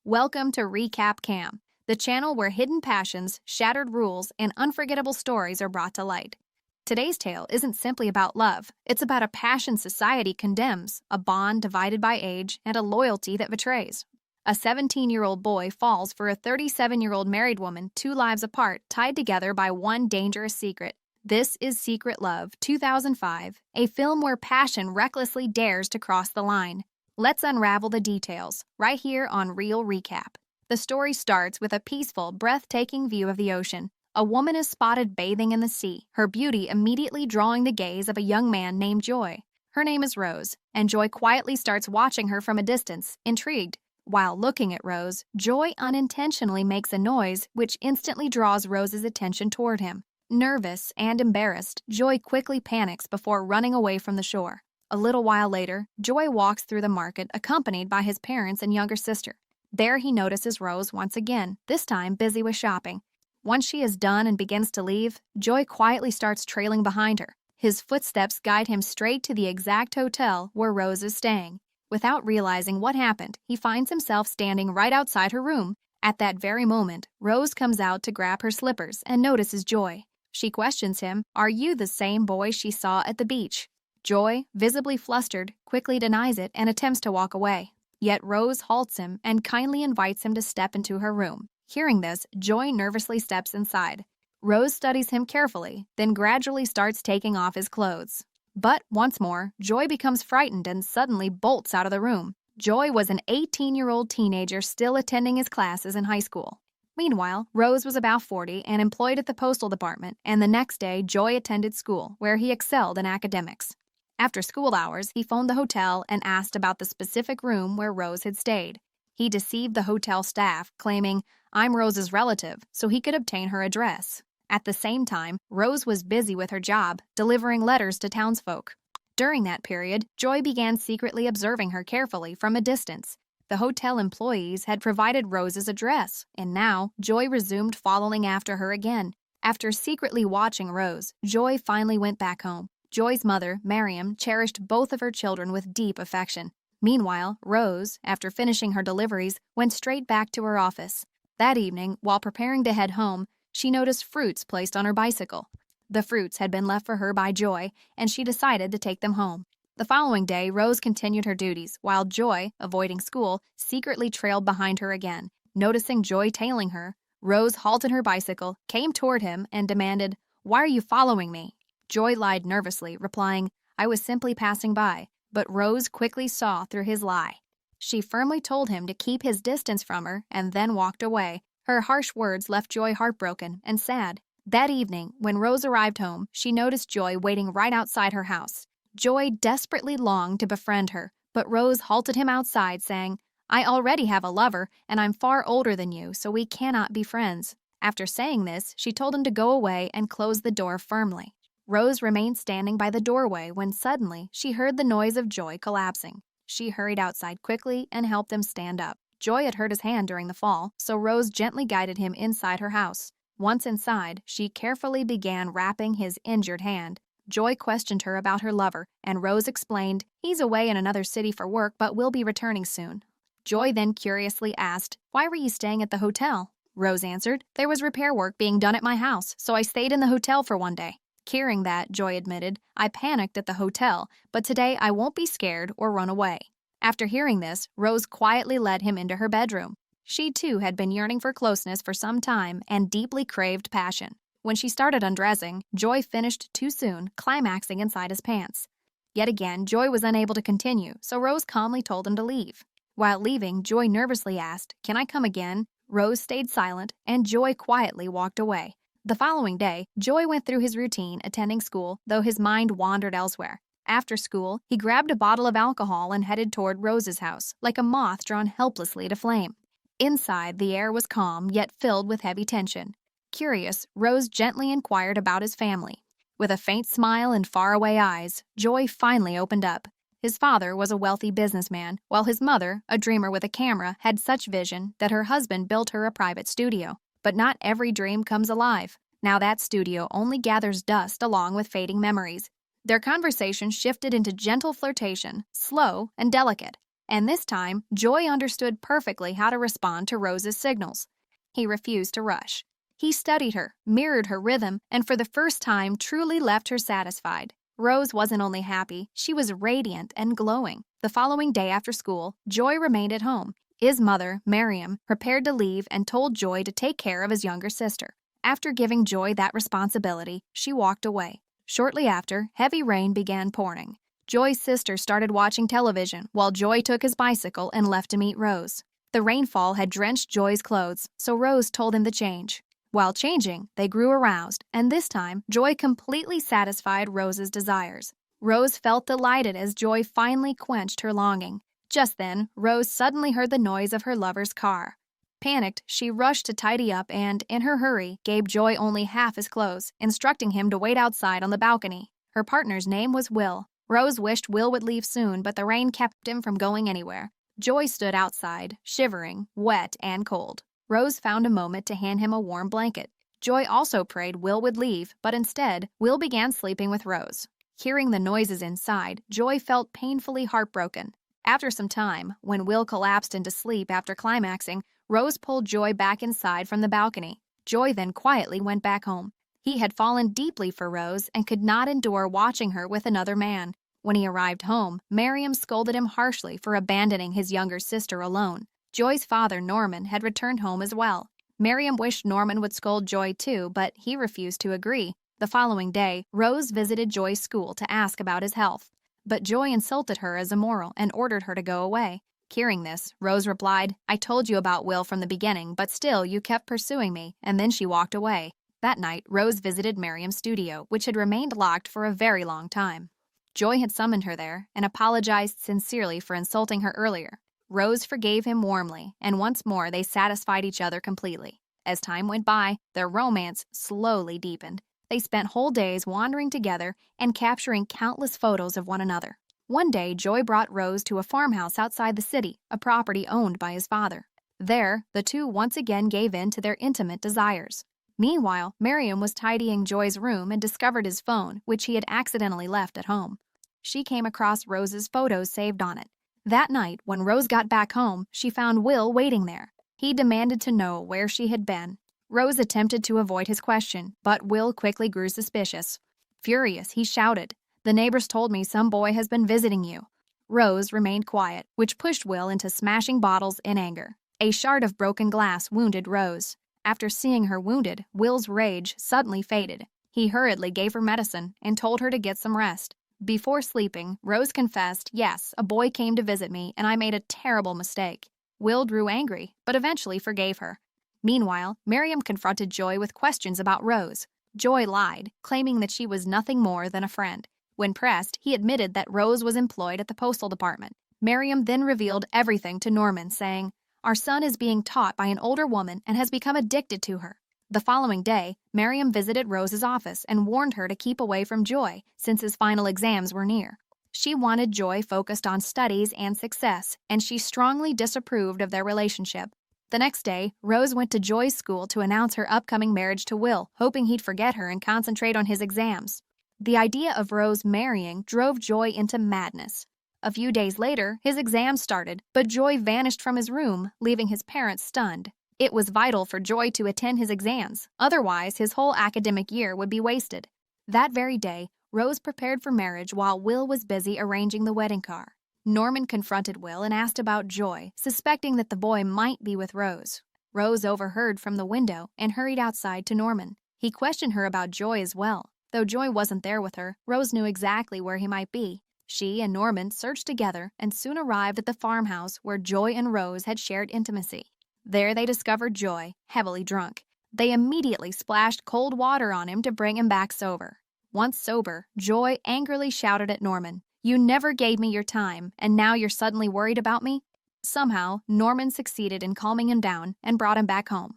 Welcome to Recap Cam, the channel where hidden passions, shattered rules, and unforgettable stories are brought to light. Today's tale isn't simply about love, it's about a passion society condemns, a bond divided by age, and a loyalty that betrays. A 17-year-old boy falls for a 37-year-old married woman 2 lives apart, tied together by one dangerous secret. This is Secret Love, 2005, a film where passion recklessly dares to cross the line. Let's unravel the details, right here on Real Recap. The story starts with a peaceful, breathtaking view of the ocean. A woman is spotted bathing in the sea, her beauty immediately drawing the gaze of a young man named Joy. Her name is Rose, and Joy quietly starts watching her from a distance, intrigued. While looking at Rose, Joy unintentionally makes a noise which instantly draws Rose's attention toward him. Nervous and embarrassed, Joy quickly panics before running away from the shore. A little while later, Joy walks through the market accompanied by his parents and younger sister. There he notices Rose once again, this time busy with shopping. Once she is done and begins to leave, Joy quietly starts trailing behind her. His footsteps guide him straight to the exact hotel where Rose is staying. Without realizing what happened, he finds himself standing right outside her room. At that very moment, Rose comes out to grab her slippers and notices Joy. She questions him, "Are you the same boy she saw at the beach?" Joy, visibly flustered, quickly denies it and attempts to walk away. Yet Rose halts him and kindly invites him to step into her room. Hearing this, Joy nervously steps inside. Rose studies him carefully, then gradually starts taking off his clothes. But once more, Joy becomes frightened and suddenly bolts out of the room. Joy was an 18-year-old teenager still attending his classes in high school. Meanwhile, Rose was about 40 and employed at the postal department, and the next day, Joy attended school, where he excelled in academics. After school hours, he phoned the hotel and asked about the specific room where Rose had stayed. He deceived the hotel staff, claiming, "I'm Rose's relative," so he could obtain her address. At the same time, Rose was busy with her job, delivering letters to townsfolk. During that period, Joy began secretly observing her carefully from a distance. The hotel employees had provided Rose's address, and now Joy resumed following after her again. After secretly watching Rose, Joy finally went back home. Joy's mother, Miriam, cherished both of her children with deep affection. Meanwhile, Rose, after finishing her deliveries, went straight back to her office. That evening, while preparing to head home, she noticed fruits placed on her bicycle. The fruits had been left for her by Joy, and she decided to take them home. The following day, Rose continued her duties, while Joy, avoiding school, secretly trailed behind her again. Noticing Joy tailing her, Rose halted her bicycle, came toward him, and demanded, "Why are you following me?" Joy lied nervously, replying, "I was simply passing by," but Rose quickly saw through his lie. She firmly told him to keep his distance from her and then walked away. Her harsh words left Joy heartbroken and sad. That evening, when Rose arrived home, she noticed Joy waiting right outside her house. Joy desperately longed to befriend her, but Rose halted him outside, saying, "I already have a lover, and I'm far older than you, so we cannot be friends." After saying this, she told him to go away and close the door firmly. Rose remained standing by the doorway when suddenly she heard the noise of Joy collapsing. She hurried outside quickly and helped him stand up. Joy had hurt his hand during the fall, so Rose gently guided him inside her house. Once inside, she carefully began wrapping his injured hand. Joy questioned her about her lover, and Rose explained, "He's away in another city for work but will be returning soon." Joy then curiously asked, "Why were you staying at the hotel?" Rose answered, "There was repair work being done at my house, so I stayed in the hotel for one day." Hearing that, Joy admitted, "I panicked at the hotel, but today I won't be scared or run away." After hearing this, Rose quietly led him into her bedroom. She too had been yearning for closeness for some time and deeply craved passion. When she started undressing, Joy finished too soon, climaxing inside his pants. Yet again, Joy was unable to continue, so Rose calmly told him to leave. While leaving, Joy nervously asked, "Can I come again?" Rose stayed silent, and Joy quietly walked away. The following day, Joy went through his routine attending school, though his mind wandered elsewhere. After school, he grabbed a bottle of alcohol and headed toward Rose's house, like a moth drawn helplessly to flame. Inside, the air was calm, yet filled with heavy tension. Curious, Rose gently inquired about his family. With a faint smile and faraway eyes, Joy finally opened up. His father was a wealthy businessman, while his mother, a dreamer with a camera, had such vision that her husband built her a private studio. But not every dream comes alive. Now that studio only gathers dust along with fading memories. Their conversation shifted into gentle flirtation, slow and delicate. And this time, Joy understood perfectly how to respond to Rose's signals. He refused to rush. He studied her, mirrored her rhythm, and for the first time truly left her satisfied. Rose wasn't only happy, she was radiant and glowing. The following day after school, Joy remained at home. His mother, Miriam, prepared to leave and told Joy to take care of his younger sister. After giving Joy that responsibility, she walked away. Shortly after, heavy rain began pouring. Joy's sister started watching television while Joy took his bicycle and left to meet Rose. The rainfall had drenched Joy's clothes, so Rose told him to change. While changing, they grew aroused, and this time, Joy completely satisfied Rose's desires. Rose felt delighted as Joy finally quenched her longing. Just then, Rose suddenly heard the noise of her lover's car. Panicked, she rushed to tidy up and, in her hurry, gave Joy only half his clothes, instructing him to wait outside on the balcony. Her partner's name was Will. Rose wished Will would leave soon, but the rain kept him from going anywhere. Joy stood outside, shivering, wet, and cold. Rose found a moment to hand him a warm blanket. Joy also prayed Will would leave, but instead, Will began sleeping with Rose. Hearing the noises inside, Joy felt painfully heartbroken. After some time, when Will collapsed into sleep after climaxing, Rose pulled Joy back inside from the balcony. Joy then quietly went back home. He had fallen deeply for Rose and could not endure watching her with another man. When he arrived home, Miriam scolded him harshly for abandoning his younger sister alone. Joy's father, Norman, had returned home as well. Miriam wished Norman would scold Joy too, but he refused to agree. The following day, Rose visited Joy's school to ask about his health. But Joy insulted her as immoral and ordered her to go away. Hearing this, Rose replied, "I told you about Will from the beginning, but still you kept pursuing me," and then she walked away. That night, Rose visited Miriam's studio, which had remained locked for a very long time. Joy had summoned her there and apologized sincerely for insulting her earlier. Rose forgave him warmly, and once more they satisfied each other completely. As time went by, their romance slowly deepened. They spent whole days wandering together and capturing countless photos of one another. One day, Joy brought Rose to a farmhouse outside the city, a property owned by his father. There, the two once again gave in to their intimate desires. Meanwhile, Miriam was tidying Joy's room and discovered his phone, which he had accidentally left at home. She came across Rose's photos saved on it. That night, when Rose got back home, she found Will waiting there. He demanded to know where she had been. Rose attempted to avoid his question, but Will quickly grew suspicious. Furious, he shouted, "The neighbors told me some boy has been visiting you." Rose remained quiet, which pushed Will into smashing bottles in anger. A shard of broken glass wounded Rose. After seeing her wounded, Will's rage suddenly faded. He hurriedly gave her medicine and told her to get some rest. Before sleeping, Rose confessed, "Yes, a boy came to visit me, and I made a terrible mistake." Will grew angry, but eventually forgave her. Meanwhile, Miriam confronted Joy with questions about Rose. Joy lied, claiming that she was nothing more than a friend. When pressed, he admitted that Rose was employed at the postal department. Miriam then revealed everything to Norman, saying, "Our son is being taught by an older woman and has become addicted to her." The following day, Miriam visited Rose's office and warned her to keep away from Joy, since his final exams were near. She wanted Joy focused on studies and success, and she strongly disapproved of their relationship. The next day, Rose went to Joy's school to announce her upcoming marriage to Will, hoping he'd forget her and concentrate on his exams. The idea of Rose marrying drove Joy into madness. A few days later, his exams started, but Joy vanished from his room, leaving his parents stunned. It was vital for Joy to attend his exams, otherwise his whole academic year would be wasted. That very day, Rose prepared for marriage while Will was busy arranging the wedding car. Norman confronted Will and asked about Joy, suspecting that the boy might be with Rose. Rose overheard from the window and hurried outside to Norman. He questioned her about Joy as well. Though Joy wasn't there with her, Rose knew exactly where he might be. She and Norman searched together and soon arrived at the farmhouse where Joy and Rose had shared intimacy. There they discovered Joy, heavily drunk. They immediately splashed cold water on him to bring him back sober. Once sober, Joy angrily shouted at Norman, "You never gave me your time, and now you're suddenly worried about me?" Somehow, Norman succeeded in calming him down and brought him back home.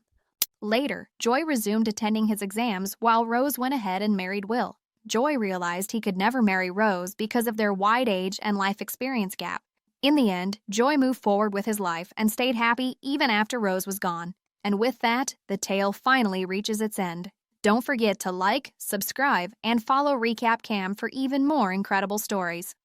Later, Joy resumed attending his exams while Rose went ahead and married Will. Joy realized he could never marry Rose because of their wide age and life experience gap. In the end, Joy moved forward with his life and stayed happy even after Rose was gone. And with that, the tale finally reaches its end. Don't forget to like, subscribe, and follow Recap Cam for even more incredible stories.